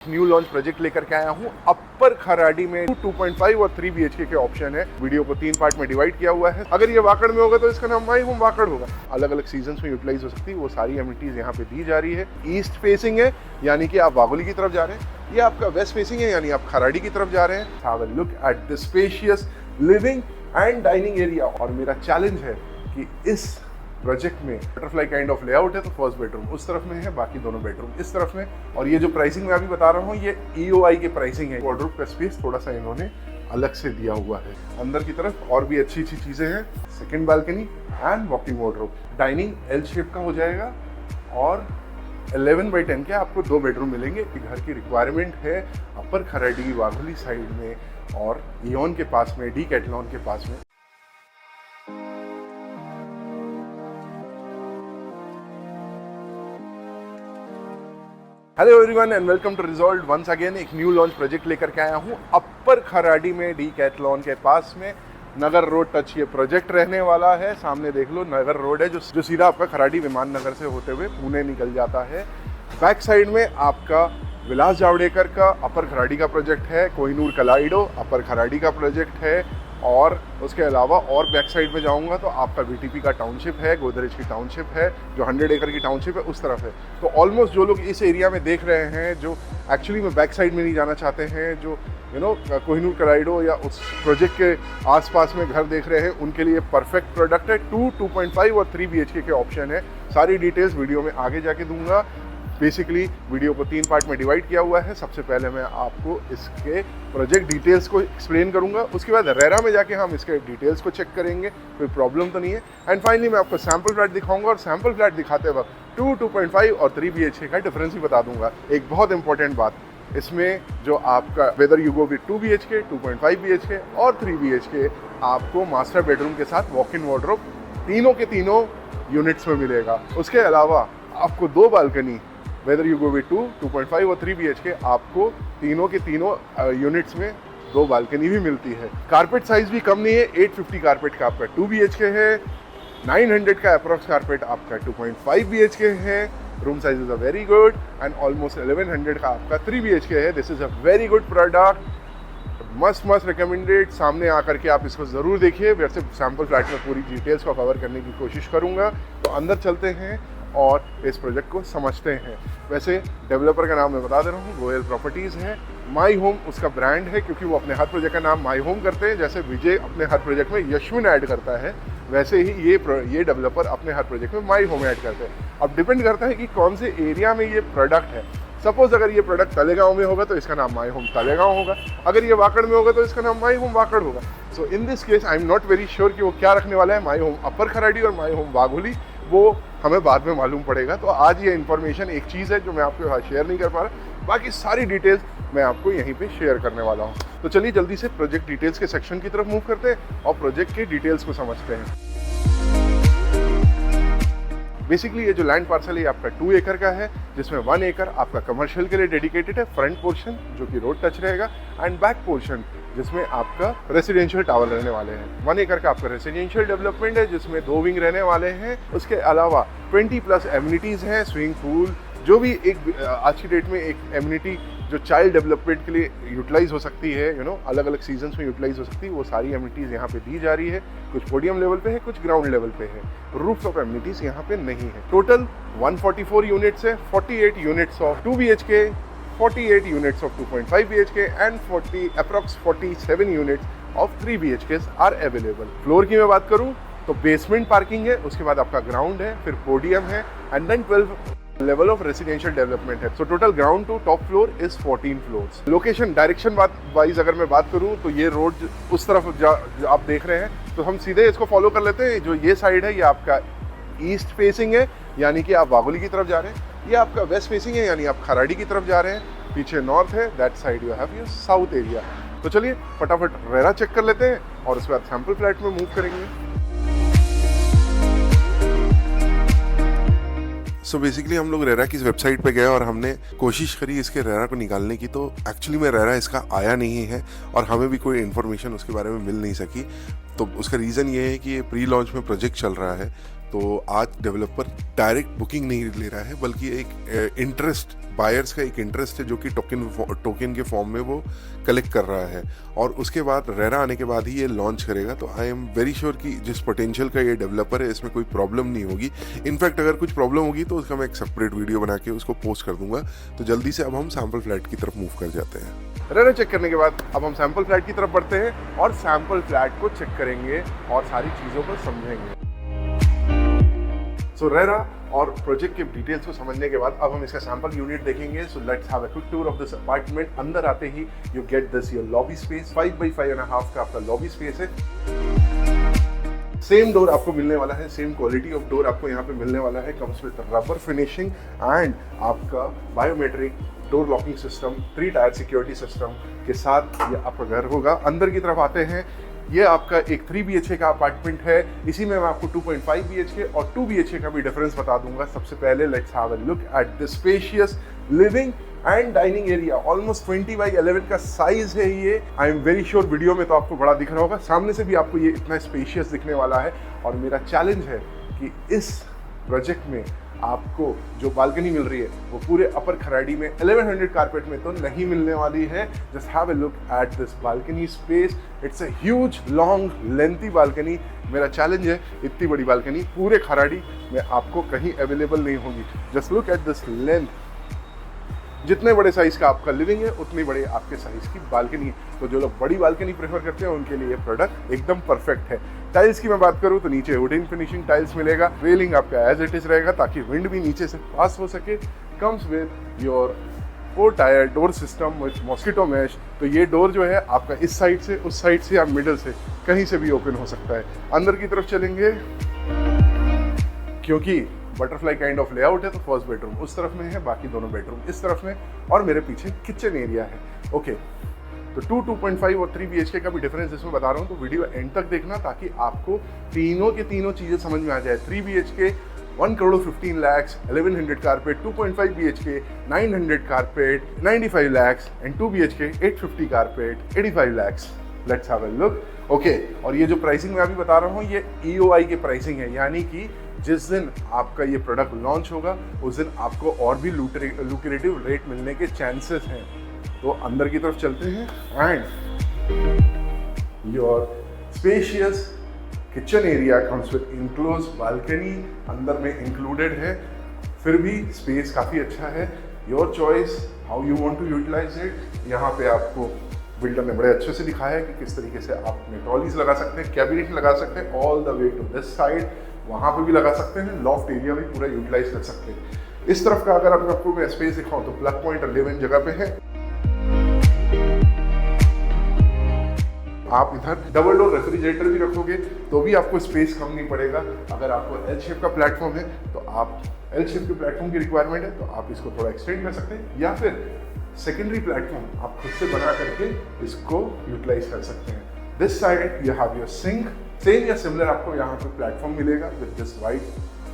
New launch project लेकर के आया हूँ अपर खराड़ी में 2.5 और 3 BHK के ऑप्शन है। वीडियो को 3 पार्ट में डिवाइड किया हुआ है। अगर ये वाकड़ में होगा तो इसका नाम माई होम वाकड़ होगा। अलग अलग सीजन्स में यूटिलाइज हो सकती है, वो सारी एमिनिटीज यहाँ पे दी जा रही है। ईस्ट फेसिंग है यानी कि आप वाघोली की तरफ जा रहे हैं, ये आपका वेस्ट फेसिंग है यानी आप खराड़ी की तरफ जा रहे हैं। Have a look at the spacious living and dining area. और मेरा चैलेंज है कि इस प्रोजेक्ट में बटरफ्लाई काइंड ऑफ लेआउट है, तो फर्स्ट बेडरूम उस तरफ में है, बाकी दोनों बेडरूम इस तरफ में। और ये जो प्राइसिंग मैं अभी बता रहा हूँ ये EOI की प्राइसिंग है। वार्डरोब का स्पेस थोड़ा सा इन्होंने अलग से दिया हुआ है। अंदर की तरफ और भी अच्छी अच्छी चीजें हैं। Second balcony and walking wardrobe. Dining L shape का हो जाएगा और 11x10 के आपको 2 बेडरूम मिलेंगे। घर की रिक्वायरमेंट है अपर खराड़ी वाघोली साइड में और इओन के पास में, डीकैथलॉन के पास में। Hello everyone and welcome to Resolve once again. एक न्यू लॉन्च प्रोजेक्ट लेकर के आया हूँ अपर खराड़ी में, डीकैथलॉन के पास में। नगर रोड टच ये प्रोजेक्ट रहने वाला है। सामने देख लो नगर रोड है जो सीधा आपका खराड़ी विमान नगर से होते हुए पुणे निकल जाता है। बैक साइड में आपका विलास जावड़ेकर का अपर खराड़ी का प्रोजेक्ट है। कोहिनूर कलाइडो अपर खराड़ी का प्रोजेक्ट है। और उसके अलावा और बैक साइड में जाऊंगा तो आपका VTP का टाउनशिप है, गोदरेज की टाउनशिप है, जो 100 एकड़ की टाउनशिप है उस तरफ है। तो ऑलमोस्ट जो लोग इस एरिया में देख रहे हैं, जो एक्चुअली में बैक साइड में नहीं जाना चाहते हैं, जो कोहिनूर कलाइडो या उस प्रोजेक्ट के आसपास में घर देख रहे हैं, उनके लिए परफेक्ट प्रोडक्ट है। 2.5 और 3 BHK के ऑप्शन है। सारी डिटेल्स वीडियो में आगे जाके दूंगा। बेसिकली वीडियो को 3 पार्ट में डिवाइड किया हुआ है। सबसे पहले मैं आपको इसके प्रोजेक्ट डिटेल्स को एक्सप्लेन करूंगा, उसके बाद रेरा में जाके हम इसके डिटेल्स को चेक करेंगे, कोई प्रॉब्लम तो नहीं है। एंड फाइनली मैं आपको सैम्पल फ्लैट दिखाऊंगा और सैम्पल फ्लैट दिखाते वक्त 2.5 और 3 BHK का डिफरेंस भी बता दूंगा। एक बहुत इंपॉर्टेंट बात, इसमें जो आपका weather you go with 2 BHK, 2.5 BHK और 3 BHK, आपको मास्टर बेडरूम के साथ वॉक इन वार्डरोब तीनों के तीनों यूनिट्स में मिलेगा। उसके अलावा आपको 2 balcony weather you go with 2.5 और 3 BHK, आपको तीनों के तीनों यूनिट्स में 2 बालकनी भी मिलती है। कारपेट साइज भी कम नहीं है। 850 कारपेट का आपका 2 BHK है। 900 का अप्रॉक्स कारपेट आपका 2.5 BHK है। Room size is a very good and almost 1100 का आपका 3 BHK है। This is a very good product, must recommended. सामने आकर के आप इसको ज़रूर देखिए। वैसे सैम्पल फ्लैट में पूरी डिटेल्स को कवर करने की कोशिश करूँगा। तो अंदर चलते हैं और इस प्रोजेक्ट को समझते हैं। वैसे डेवलपर का नाम मैं बता दे रहा हूँ, गोयल प्रॉपर्टीज़ है। माई होम उसका ब्रांड है, क्योंकि वो अपने हर प्रोजेक्ट का नाम माई होम करते हैं। जैसे विजय अपने हर प्रोजेक्ट में यशविन ऐड करता है, वैसे ही ये डेवलपर अपने हर प्रोजेक्ट में माई होम ऐड करते हैं। अब डिपेंड करता है कि कौन से एरिया में ये प्रोडक्ट है। सपोज अगर ये प्रोडक्ट तलेगांव में होगा तो इसका नाम माई होम तलेगांव होगा। अगर ये वाकड़ में होगा तो इसका नाम माई होम वाकड़ होगा। So in this case I am not very sure कि वो क्या रखने वाला है। माई होम अपर खराड़ी और माई होम वाघोली, वो हमें बाद में मालूम पड़ेगा। तो आज ये इन्फॉर्मेशन एक चीज़ है जो मैं आपके साथ शेयर नहीं कर पा रहा। बाकी सारी डिटेल्स मैं आपको यहीं पे शेयर करने वाला हूँ। तो चलिए जल्दी से प्रोजेक्ट डिटेल्स के सेक्शन की तरफ मूव करते हैं और प्रोजेक्ट के डिटेल्स को समझते हैं। बेसिकली ये जो लैंड पार्सल है आपका 2 एकड़ का है, जिसमें 1 एकड़ आपका कमर्शियल के लिए डेडिकेटेड है। फ्रंट पोर्शन जो कि रोड टच रहेगा एंड बैक पोर्शन जिसमें आपका रेसिडेंशियल टावर रहने वाले हैं। 1 एकड़ का आपका रेसिडेंशियल डेवलपमेंट है जिसमें 2 विंग रहने वाले हैं। उसके अलावा 20+ एमिनिटीज़ हैं, स्विमिंग पूल, जो भी एक आज की डेट में एक एमिनिटी जो चाइल्ड डेवलपमेंट के लिए यूटिलाइज हो सकती है, अलग अलग सीजन्स में यूटिलाइज हो सकती है, वो सारी एमिनिटीज़ यहाँ पे दी जा रही है। कुछ पोडियम लेवल पे है, कुछ ग्राउंड लेवल पे है। रूफ टॉप एमिनिटीज़ यहाँ पे नहीं है। टोटल 144 यूनिट्स है। 48 units of 2 BHK, 48 units of 2.5 BHK and 47 units of 3 BHKs are available. Floor की मैं बात करूँ तो बेसमेंट पार्किंग है, उसके बाद आपका ग्राउंड है, फिर पोडियम है and then 12 level of residential development है। So total ground to top floor is 14 floors. Location direction wise अगर मैं बात करूं तो ये रोड उस तरफ जो आप देख रहे हैं, तो हम सीधे इसको फॉलो कर लेते हैं। जो ये साइड है ये आपका ईस्ट फेसिंग है यानी कि आप वाघोली की तरफ जा रहे हैं। ये आपका वेस्ट फेसिंग है यानी आप खराड़ी की तरफ जा रहे हैं। पीछे नॉर्थ है, that side you have your south area. तो चलिए फटाफट रेरा चेक कर लेते हैं और उसके बाद सैम्पल फ्लैट में मूव करेंगे। सो बेसिकली हम लोग रेरा की वेबसाइट पे गए और हमने कोशिश करी इसके रेरा को निकालने की। तो एक्चुअली में रेरा इसका आया नहीं है और हमें भी कोई इन्फॉर्मेशन उसके बारे में मिल नहीं सकी। तो उसका रीज़न ये है कि ये प्री लॉन्च में प्रोजेक्ट चल रहा है, तो आज डेवलपर डायरेक्ट बुकिंग नहीं ले रहा है, बल्कि एक इंटरेस्ट, बायर्स का एक इंटरेस्ट है जो कि टोकन के फॉर्म में वो कलेक्ट कर रहा है, और उसके बाद रेरा आने के बाद ही ये लॉन्च करेगा। तो आई एम वेरी श्योर कि जिस पोटेंशियल का ये डेवलपर है इसमें कोई प्रॉब्लम नहीं होगी। इनफैक्ट अगर कुछ प्रॉब्लम होगी तो उसका मैं एक सेपरेट वीडियो बना के उसको पोस्ट कर दूंगा। तो जल्दी से अब हम सैम्पल फ्लैट की तरफ मूव कर जाते हैं। रेरा चेक करने के बाद अब हम सैम्पल फ्लैट की तरफ बढ़ते हैं और सैम्पल फ्लैट को चेक करेंगे और सारी चीज़ों को समझेंगे। सो रेरा और प्रोजेक्ट के डिटेल्स को समझने के बाद अब हम इसका सैंपल यूनिट देखेंगे। So let's have a quick tour of this apartment. अंदर आते ही you get this your lobby space, 5x5.5 का आपका लॉबी स्पेस है। सेम डोर आपको मिलने वाला है, सेम क्वालिटी ऑफ डोर आपको यहाँ पे मिलने वाला है। Comes with rubber finishing and आपका biometric door locking system, 3 tier security system के साथ ये आपका घर होगा। अंदर की तरफ आते हैं, ये आपका एक 3 BHK का अपार्टमेंट है। इसी में मैं आपको 2.5 BHK और 2 BHK का भी डिफरेंस बता दूंगा। सबसे पहले let's have a look at the spacious living and dining area. Almost 20x11 का साइज है ये। I am very sure video में तो आपको बड़ा दिख रहा होगा, सामने से भी आपको ये इतना स्पेशियस दिखने वाला है। और मेरा चैलेंज है कि इस प्रोजेक्ट में आपको जो बालकनी मिल रही है वो पूरे अपर खराड़ी में 1100 कारपेट में तो नहीं मिलने वाली है। Just have a look at this balcony space. It's a huge long lengthy balcony. मेरा चैलेंज है इतनी बड़ी बालकनी पूरे खराड़ी में आपको कहीं अवेलेबल नहीं होगी। Just look at this length. जितने बड़े साइज का आपका लिविंग है उतनी बड़े आपके साइज की बालकनी है। तो जो लोग बड़ी बालकनी प्रेफर करते हैं उनके लिए ये प्रोडक्ट एकदम परफेक्ट है। टाइल्स की मैं बात करूं तो नीचे वुडन फिनिशिंग टाइल्स मिलेगा। रेलिंग आपका एज इट इज रहेगा ताकि विंड भी नीचे से पास हो सके। Comes with your 4 tier door system with mosquito mesh. तो ये डोर जो है आपका इस साइड से, उस साइड से या मिडल से कहीं से भी ओपन हो सकता है। अंदर की तरफ चलेंगे, क्योंकि बटरफ्लाई काइंड ऑफ लेआउट है तो फर्स्ट बेडरूम उस तरफ में है, बाकी दोनों बेडरूम इस तरफ में, और मेरे पीछे किचन एरिया है। ओके, तो 2, 2.5 और 3 BHK का भी डिफरेंस इसमें बता रहा हूँ, तो वीडियो एंड तक देखना ताकि आपको तीनों की तीनों चीज़ें समझ में आ जाए। 3 BHK 1,15 lakhs, 1100 carpet, 2.5 BHK 900 carpet, 95 lakhs, and 2 BHK 850 carpet, 85 lakhs। Let's have a look. Okay, और ये जो प्राइसिंग मैं अभी बता रहा हूँ ये EOI के प्राइसिंग है, यानी कि जिस दिन आपका ये प्रोडक्ट लॉन्च होगा उस दिन आपको और भी लुक्रेटिव रेट मिलने के चांसेस हैं। तो अंदर की तरफ चलते हैं and your spacious kitchen area comes with enclose balcony अंदर में इंक्लूडेड है, फिर भी स्पेस काफ़ी अच्छा है। Your choice how you want to utilise it. यहाँ पे आपको बिल्डर ने बड़े अच्छे से दिखाया है कि किस तरीके से आप अपने ट्रॉलीज लगा सकते हैं, कैबिनेट लगा सकते हैं all the way to this side, वहाँ पे भी लगा सकते हैं, लॉफ्ट एरिया भी पूरा यूटिलाइज कर सकते हैं। इस तरफ का अगर आपको मैं स्पेस दिखाऊं तो प्लग पॉइंट 11 जगह पे है। आप इधर डबल डोर रेफ्रिजरेटर भी रखोगे तो भी आपको स्पेस कम नहीं पड़ेगा। अगर आपको एल शेप का प्लेटफॉर्म है तो आप एल शेप के प्लेटफॉर्म की रिक्वायरमेंट है तो आप इसको थोड़ा एक्सटेंड कर सकते हैं, या फिर सेकेंडरी प्लेटफॉर्म आप खुद से बना करके इसको यूटिलाइज कर सकते हैं। This side you have your sink, same या सिमिलर आपको यहाँ पे प्लेटफॉर्म मिलेगा with this white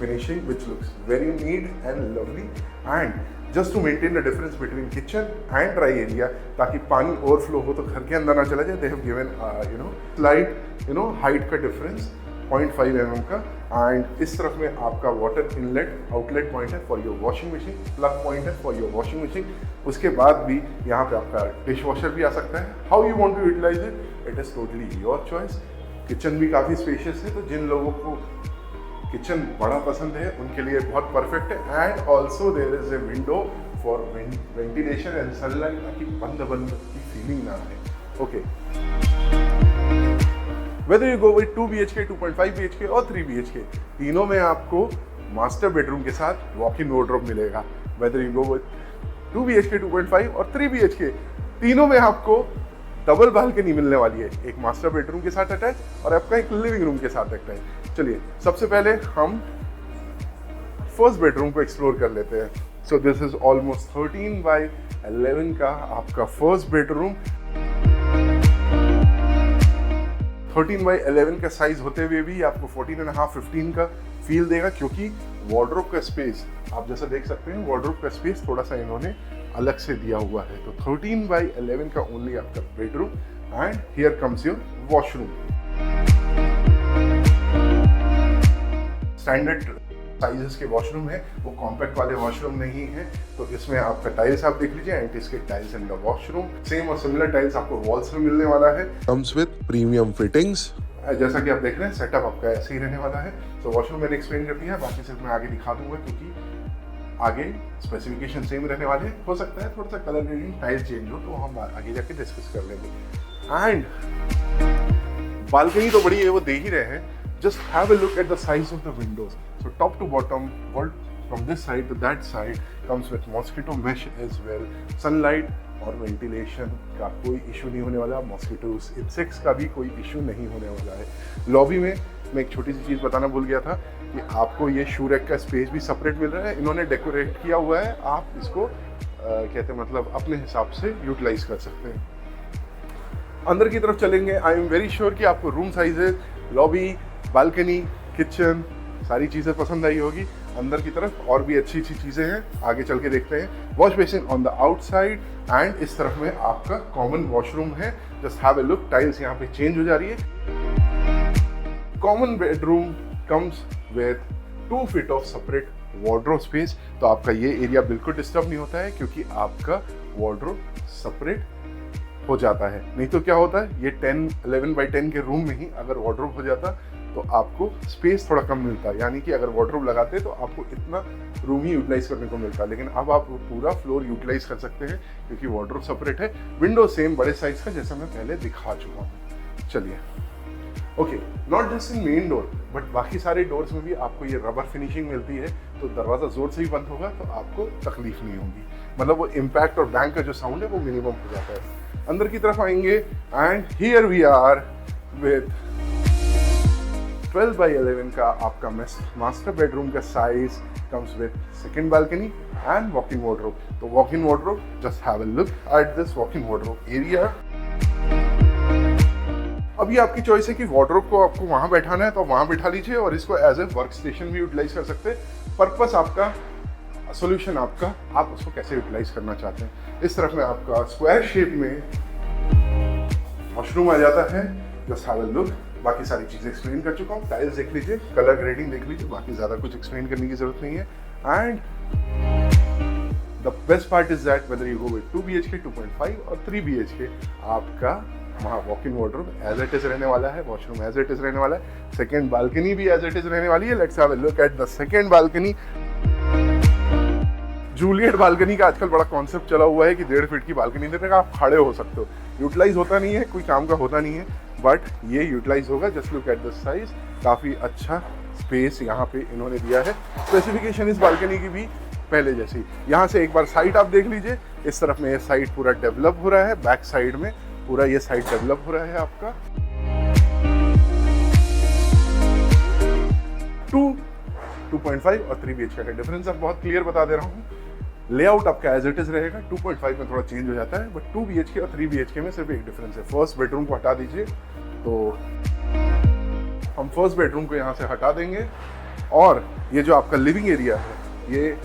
finishing which looks very neat and lovely, and just to maintain the difference between kitchen and dry area, ताकि पानी ओवरफ्लो हो तो घर के अंदर ना चला जाए। They have given slide height का डिफरेंस 0.5 mm का, एंड इस तरफ में आपका वाटर इनलेट आउटलेट पॉइंट है for your washing machine, plug point है फॉर योर वॉशिंग मशीन। उसके बाद भी यहाँ पे आपका डिश वॉशर भी आ सकता है। How you want to utilise it, it is totally your choice. Kitchen भी काफ़ी स्पेशियस है, तो जिन लोगों को किचन बड़ा पसंद है उनके लिए बहुत परफेक्ट है। And also there is a window for ventilation and sunlight, ताकि बंद बंद की फीलिंग ना आए। Okay, whether you go with 2 BHK, 2.5 BHK और 3 BHK, तीनों में आपको मास्टर बेडरूम के साथ वॉक इन वार्डरोब मिलेगा। Weather you go with 2 BHK, 2.5 और 3 BHK, तीनों में आपको डबल बालकनी मिलने वाली है, एक मास्टर बेडरूम के साथ अटैच और आपका एक लिविंग रूम के साथ अटैच। चलिए सबसे पहले हम फर्स्ट बेडरूम को एक्सप्लोर कर लेते हैं। So this is almost 13x11 का आपका फर्स्ट बेडरूम। 13x11 का साइज होते हुए भी आपको 14.5, 15 का फील देगा, क्योंकि वार्डरोब का स्पेस आप जैसा देख सकते हैं, वार्डरोब का स्पेस थोड़ा सा इन्होंने अलग से दिया हुआ है। तो 13x11 का ओनली आपका bedroom, and here comes your washroom. Standard sizes के वॉशरूम है, वो कॉम्पैक्ट वाले वॉशरूम नहीं है। तो इसमें आपका टाइल्स आप देख लीजिए, anti skid tiles in the washroom, same और सिमिलर टाइल्स आपको वॉल्स में मिलने वाला है। Comes with premium fittings. जैसा कि आप देख रहे हैं सेटअप आपका ऐसे ही रहने वाला है। तो वॉशरूम मैंने एक्सप्लेन कर दिया है, बाकी सिर्फ मैं आगे दिखा दूंगा क्योंकि आगे स्पेसिफिकेशन सेम रहने वाले हैं। हो सकता है थोड़ा सा कलर ग्रेडिंग टाइल चेंज हो, तो हम आगे जाके डिस्कस कर लेंगे। एंड बालकनी तो बड़ी है, वो दे ही रहे हैं। Just have a look at the size of the windows. So top to bottom, from this side to that side, comes with mosquito mesh as well. Sunlight और वेंटिलेशन का कोई इशू नहीं होने वाला, मॉस्किटोज इंसेक्ट्स का भी कोई issue नहीं होने वाला है। लॉबी में मैं एक छोटी सी चीज़ बताना भूल गया था कि आपको ये शू रैक का स्पेस भी सेपरेट मिल रहा है। इन्होंने डेकोरेट किया हुआ है, आप इसको कहते हैं मतलब अपने हिसाब से यूटिलाइज कर सकते हैं। अंदर की तरफ चलेंगे। आई एम वेरी श्योर कि आपको room sizes, lobby, balcony, kitchen सारी चीज़ें पसंद आई होगी। अंदर की तरफ और भी अच्छी अच्छी चीज़ें हैं, आगे चल के देखते हैं। Wash basin on the outside and इस तरफ में आपका कॉमन वॉशरूम है। Just have a look, tiles यहाँ पे चेंज हो जा रही है। Common bedroom comes with 2 feet of separate wardrobe space. तो आपका ये एरिया बिल्कुल डिस्टर्ब नहीं होता है क्योंकि आपका वार्डरोब सेपरेट हो जाता है। नहीं तो क्या होता है, ये 11 बाई 10 के रूम में ही अगर वार्डरोब हो जाता तो आपको स्पेस थोड़ा कम मिलता है, यानी कि अगर वार्डरोब लगाते तो आपको इतना रूम ही यूटिलाइज करने को मिलता है। लेकिन अब आप पूरा फ्लोर यूटिलाइज कर सकते हैं क्योंकि वार्डरोब सेपरेट है। विंडो सेम बड़े साइज का जैसा मैं पहले दिखा चुका हूँ। चलिए okay, not just in main door but बाकी सारे डोर्स में भी आपको ये रबर फिनिशिंग मिलती है, तो दरवाज़ा जोर से ही बंद होगा तो आपको तकलीफ नहीं होगी। मतलब वो इम्पैक्ट और बैंग का जो साउंड है वो मिनिमम हो जाता है। अंदर की तरफ आएंगे and here we are with 12 by 11 का आपका मास्टर बेडरूम का size. Comes with second balcony and walk in wardrobe. तो walk in wardrobe, just have a look at this walk in wardrobe area. अभी आपकी चॉइस है कि वार्डरोब को आपको वहां बैठाना है तो वहां बैठा लीजिए और इसको एज ए वर्क स्टेशन भी यूटिलाइज कर सकते हैं। पर्पस आपका, सोल्यूशन आपका, आप उसको कैसे यूटिलाइज करना चाहते हैं। इस तरफ में आपका स्क्वायर शेप में वॉशरूम आ जाता है। जस्ट हैव अ लुक, बाकी सारी चीज़ें एक्सप्लेन कर चुका हूँ। टाइल्स देख लीजिए, कलर ग्रेडिंग देख लीजिए, बाकी ज़्यादा कुछ एक्सप्लेन करने की जरूरत नहीं है। And the best part is that whether you go with 2 BHK, 2.5 और 3 BHK, आपका वहाँ walk in wardrobe as it is रहने वाला है, वॉशरूम एज इट इज रहने वाला है, सेकेंड बालकनी भी एज इट इज रहने वाली है। Let's have a look at the second balcony. Juliet balcony का आजकल बड़ा कॉन्सेप्ट चला हुआ है कि 1.5 फीट की बालकनी देने का आप खड़े हो सकते हो। यूटिलाइज होता नहीं है, कोई काम का होता नहीं है, बट ये यूटिलाइज होगा। Just look at the size, काफ़ी अच्छा स्पेस यहाँ पे इन्होंने दिया है। स्पेसिफिकेशन इस बालकनी की भी पहले जैसी। यहाँ से एक बार साइड आप देख लीजिए, इस तरफ में ये साइड पूरा डेवलप हो रहा है, बैक साइड में पूरा ये साइड डेवलप हो रहा है आपका। 2.5 और 3 BHK का डिफरेंस अब बहुत क्लियर बता दे रहा हूँ। लेआउट आपका एज इट इज रहेगा, 2.5 में थोड़ा चेंज हो जाता है, बट 2 BHK और 3 BHK में सिर्फ एक डिफरेंस है। फर्स्ट बेडरूम को हटा दीजिए, तो हम फर्स्ट बेडरूम को यहाँ से हटा देंगे और ये जो आपका लिविंग एरिया है ये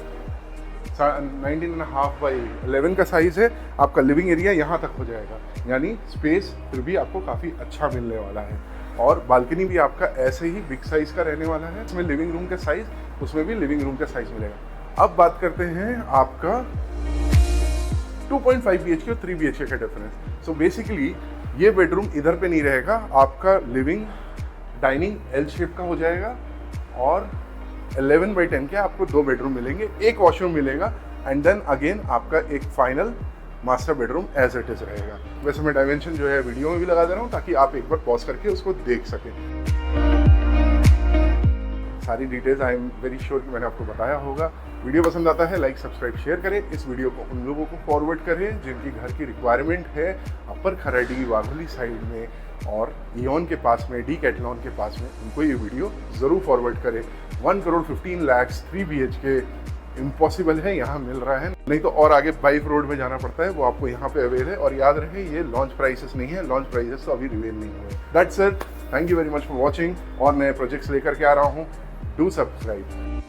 19.5 बाई 11 का साइज है। आपका लिविंग एरिया यहाँ तक हो जाएगा, यानी स्पेस फिर भी आपको काफ़ी अच्छा मिलने वाला है। और बालकनी भी आपका ऐसे ही बिग साइज का रहने वाला है। इसमें लिविंग रूम का साइज, उसमें भी लिविंग रूम का साइज मिलेगा। अब बात करते हैं आपका 2.5 BHK और 3 BHK का डिफरेंस। सो बेसिकली ये बेडरूम इधर पे नहीं रहेगा, आपका लिविंग डाइनिंग एल शेप का हो जाएगा और 11 बाई 10 के आपको 2 बेडरूम मिलेंगे, एक वॉशरूम मिलेगा एंड देन अगेन आपका एक final master bedroom as it is रहेगा। वैसे मैं डायमेंशन जो है वीडियो में भी लगा दे रहा हूँ ताकि आप एक बार पॉज करके उसको देख सकें। सारी details I am very sure कि मैंने आपको बताया होगा। वीडियो पसंद आता है लाइक सब्सक्राइब शेयर करें। इस वीडियो को उन लोगों को फॉरवर्ड करें जिनकी घर की रिक्वायरमेंट है अपर खराडी वाघोली साइड में और इओन के पास में, डीकैथलॉन के पास में, उनको ये वीडियो ज़रूर फॉरवर्ड करें। 1,15,00,000 3 BHK इम्पॉसिबल है, यहाँ मिल रहा है, नहीं तो और आगे 5 रोड में जाना पड़ता है, वो आपको यहाँ पे अवेल है। और याद रहे ये लॉन्च प्राइसेस नहीं है, लॉन्च प्राइसेस तो अभी रिवील नहीं हुए। That's it, thank you very much for watching. और नए प्रोजेक्ट्स लेकर के आ रहा हूँ, डू सब्सक्राइब।